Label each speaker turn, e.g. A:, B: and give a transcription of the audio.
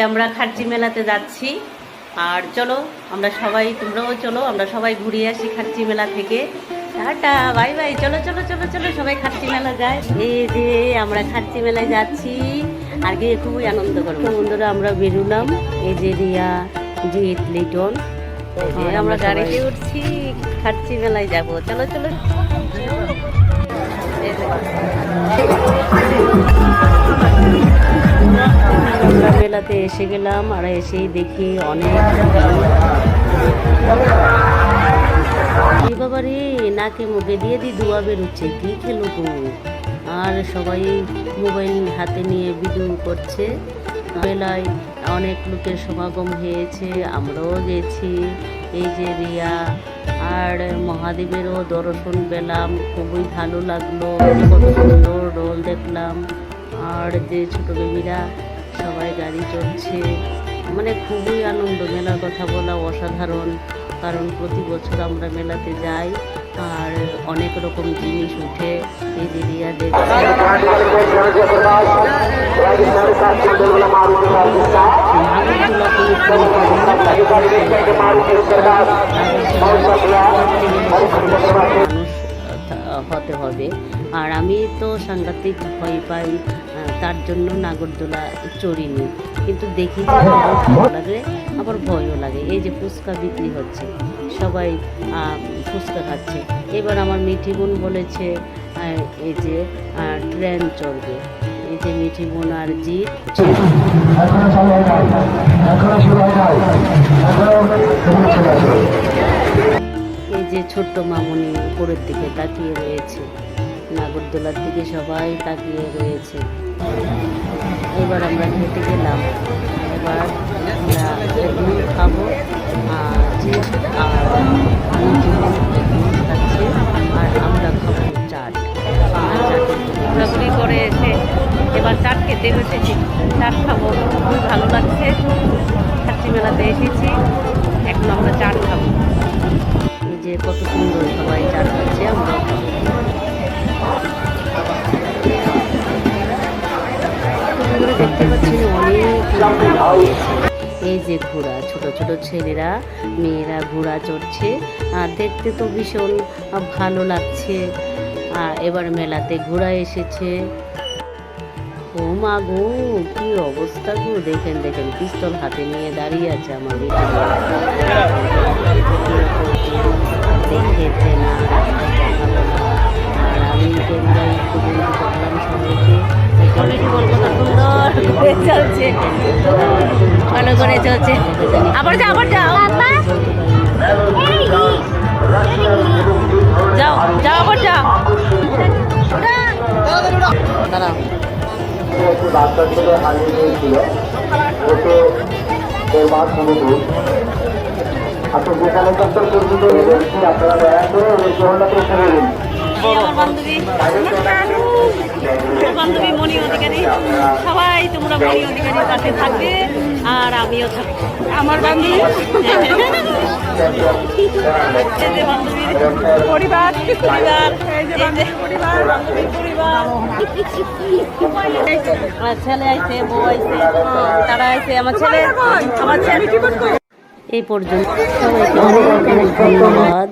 A: আমরা খার্চি মেলাতে যাচ্ছি। আর চলো আমরা সবাই, তোমরাও চলো, আমরা সবাই ঘুরে আসি খার্চি মেলা থেকে। টাটা, বাই বাই, চলো চলো চলো চলো সবাই খার্চি মেলা যায়। এই যে আমরা খার্চি মেলায় যাচ্ছি, আর গিয়ে খুবই আনন্দ করবো। বন্ধুরা আমরা বেরোলাম, এই যে রিয়া, জিৎ, লিটন, আমরা গাড়িতে উঠছি, খার্চি মেলায় যাবো। চলো চলো। আমরা মেলাতে এসে গেলাম, আর এসেই দেখি অনেক বাবা রে, নাকে মুখে দিয়ে ধোঁয়া বেরোচ্ছে, কি খেলো তো। আর সবাই মোবাইল হাতে নিয়ে ভিডিও করছে। মেলায় অনেক লোকের সমাগম হয়েছে, আমরাও গেছি। এই যে রিয়া আর মহাদেবেরও দর্শন পেলাম, খুবই ভালো লাগলো। কত সুন্দর রোল দেখলাম, আর যে ছোট বেবিরা সবাই গাড়ি চড়ছে, মানে খুবই আনন্দ। মেলার কথা বলা অসাধারণ, কারণ প্রতি বছর আমরা মেলাতে যাই আর অনেক রকম জিনিস উঠে। এই যে রিয়া দেখছে, হতে হবে। আর আমি তো সাংঘাতিক ভয় পাই, তার জন্য নাগরদোলা চড়িনি, কিন্তু দেখি যে ভালো লাগে, আবার ভয়ও লাগে। এই যে ফুচকা বিক্রি হচ্ছে, সবাই ফুচকা খাচ্ছে। এবার আমার মিঠি বোন বলেছে এই যে ট্রেন চড়বে। এই যে মিঠি বোন আর জিৎ, এই যে ছোট্ট মামুনি উপরের দিকে তাকিয়ে রয়েছে, নাগরদোলার দিকে সবাই তাকিয়ে রয়েছে। এবার আমরা হেঁটে গেলাম, এবার আমরা দুধ খাবো, আর খাচ্ছে, আর আমরা খাবো চাট। ঘোরাঘুরি করে এসে এবার চাট খেতে বসেছি, চাট খাবো, খুবই ভালো লাগছে। খার্চি মেলাতে এসেছি, এখন আমরা চাট খাবো। এই যে কত সুন্দর সবাই চাট খাচ্ছে, আমরা দেখতে পাচ্ছি অনেক। এই যে ঘোড়া, ছোট ছোট ছেলেরা মেয়েরা ঘোড়া চড়ছে, আর দেখতে তো ভীষণ ভালো লাগছে। এবার মেলাতে ঘোড়া এসেছে। ও মা গো, কি অবস্থা গো, দেখেন দেখেন, পিস্তল হাতে নিয়ে দাঁড়িয়ে আছে আমার দেখেছে না। আর আমি ক্যামেরায় একটু বন্ধু করলাম সবাইকে। চলছে, ভালো করে চলছে। আবার যাও, আবার যাও, যাও যাও, আবার যাও। দাঁড়াও, বাচ্চা ছেলে হারিয়ে গিয়েছিল, ওকে ওর মা শুনে আপনি যেখানে কষ্ট পর্যন্ত আপনারা দয়া করে ওই শহরটাকে ছেড়ে দিন। আমার বান্ধবী মণি অধিকারী, সবাই তোমরা মণি অধিকারীর পাশে থাকবে, আর আমিও থাকবো। আমার বান্ধবী বান্ধবীর পরিবার, ছেলে আইছে, বউ আইছে, তারা আইছে, আমার ছেলে এই পর্যন্ত। সবাইকে অনেক অনেক ধন্যবাদ।